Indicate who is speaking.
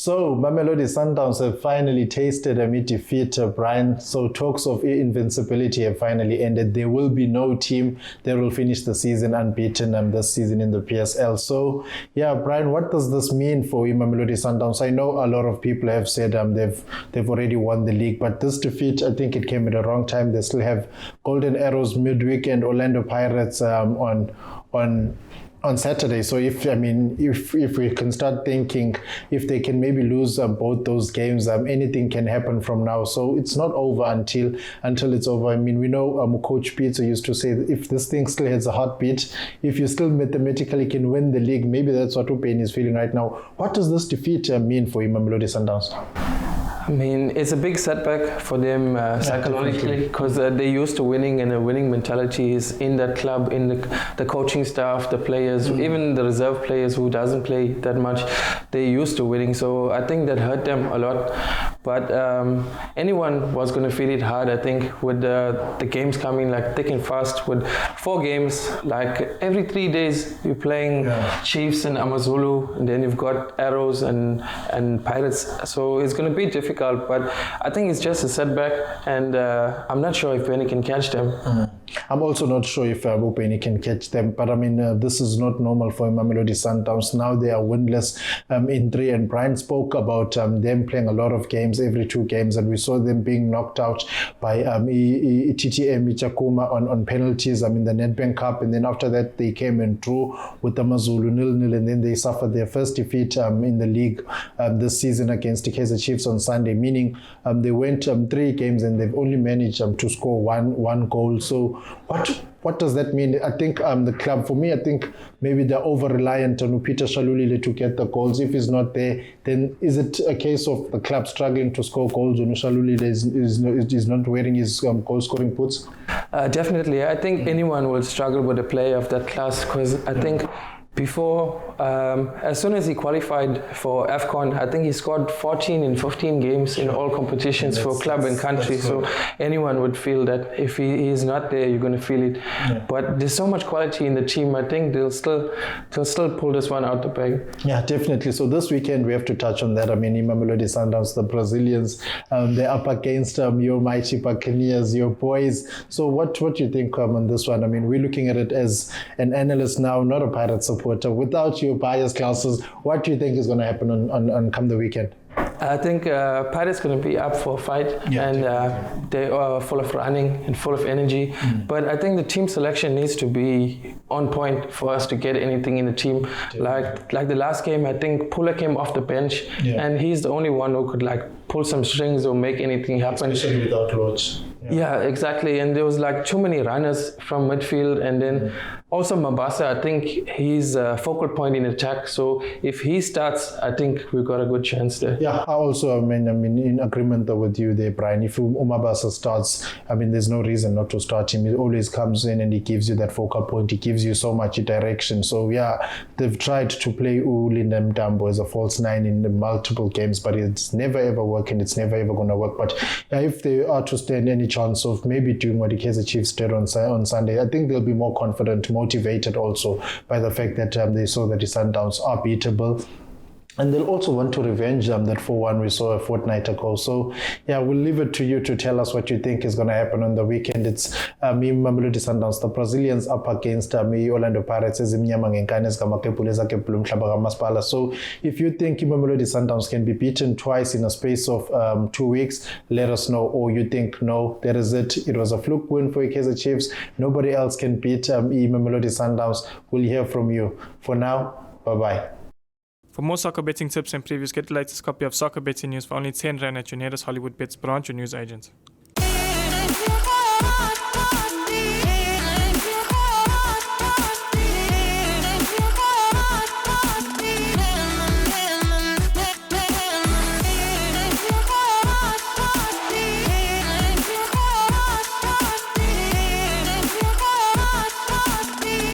Speaker 1: So, Mamelodi Sundowns have finally tasted a defeat, Bryan. So, talks of invincibility have finally ended. There will be no team that will finish the season unbeaten this season in the PSL. So, yeah, Bryan, what does this mean for Mamelodi Sundowns? I know a lot of people have said they've already won the league, but this defeat, I think it came at the wrong time. They still have Golden Arrows midweek and Orlando Pirates on Saturday. So if we can start thinking, if they can maybe lose both those games, anything can happen from now. So it's not over until it's over. I mean, we know Coach Pizzo used to say, if this thing still has a heartbeat, if you still mathematically can win the league, maybe that's what Upeni is feeling right now. What does this defeat mean for Mamelodi Sundowns?
Speaker 2: I mean, it's a big setback for them psychologically, because they're used to winning, and a winning mentality is in that club, in the coaching staff, the players, even the reserve players who doesn't play that much, they're used to winning. So I think that hurt them a lot. But anyone was going to feel it hard, I think, with the games coming like thick and fast, with 4 games, like every 3 days you're playing Chiefs and Amazulu, and then you've got Arrows and Pirates. So it's going to be difficult. But I think it's just a setback, and I'm not sure if Benny can catch them.
Speaker 1: I'm also not sure if Benny can catch them, but I mean, this is not normal for Mamelodi Sundowns. Now they are winless in 3, and Bryan spoke about them playing a lot of games, every 2 games, and we saw them being knocked out by TTM Ichakuma on penalties, the Nedbank Cup, and then after that they came and drew with the Amazulu 0-0, and then they suffered their first defeat in the league this season against the Kaizer Chiefs on Sunday, meaning they went 3 games and they've only managed to score one goal. So what does that mean? I think the club, for me, I think maybe they're over-reliant on Peter Shalulile to get the goals. If he's not there, then is it a case of the club struggling to score goals when Shalulile is not wearing his goal-scoring boots?
Speaker 2: Definitely. I think anyone will struggle with a player of that class, because I think before, as soon as he qualified for AFCON, I think he scored 14 in 15 games in all competitions for club and country. So anyone would feel that if he is not there, you're going to feel it. Yeah. But there's so much quality in the team. I think they'll still pull this one out the bag.
Speaker 1: Yeah, definitely. So this weekend we have to touch on that. I mean, Mamelodi Sundowns, the Brazilians, they're up against your mighty Buccaneers, your boys. So what do you think on this one? I mean, we're looking at it as an analyst now, not a Pirate supporter. Without your bias classes, what do you think is going to happen on come the weekend?
Speaker 2: I think Pirates going to be up for a fight, and they are full of running and full of energy. But I think the team selection needs to be on point for us to get anything in the team. Like the last game, I think Pula came off the bench, and he's the only one who could pull some strings or make anything happen.
Speaker 1: Especially without Lodge.
Speaker 2: Yeah, exactly. And there was too many runners from midfield, and then also Mabasa, I think he's a focal point in attack. So if he starts, I think we've got a good chance there.
Speaker 1: Yeah, I also, I mean, in agreement with you there, Bryan. If Mabasa starts, I mean, there's no reason not to start him. He always comes in and he gives you that focal point. He gives you so much direction. So yeah, they've tried to play Linda Mtambo as a false 9 in the multiple games, but it's never ever worked, and it's never ever going to work. But if they are to stand any chance of maybe doing what the Kaizer Chiefs did on Sunday, I think they'll be more confident, motivated also by the fact that they saw that the Sundowns are beatable. And they'll also want to revenge that 4-1 we saw a fortnight ago. So, yeah, we'll leave it to you to tell us what you think is going to happen on the weekend. It's Mamelodi Sundowns, the Brazilians, up against Orlando Pirates. So, if you think Mamelodi Sundowns can be beaten twice in a space of 2 weeks, let us know. Or you think, no, that is it. It was a fluke win for Kaizer Chiefs. Nobody else can beat Mamelodi Sundowns. We'll hear from you. For now, bye-bye.
Speaker 3: For more soccer betting tips and previews, get the latest copy of Soccer Betting News for only 10 Rand at your nearest Hollywood Bets branch or news agent.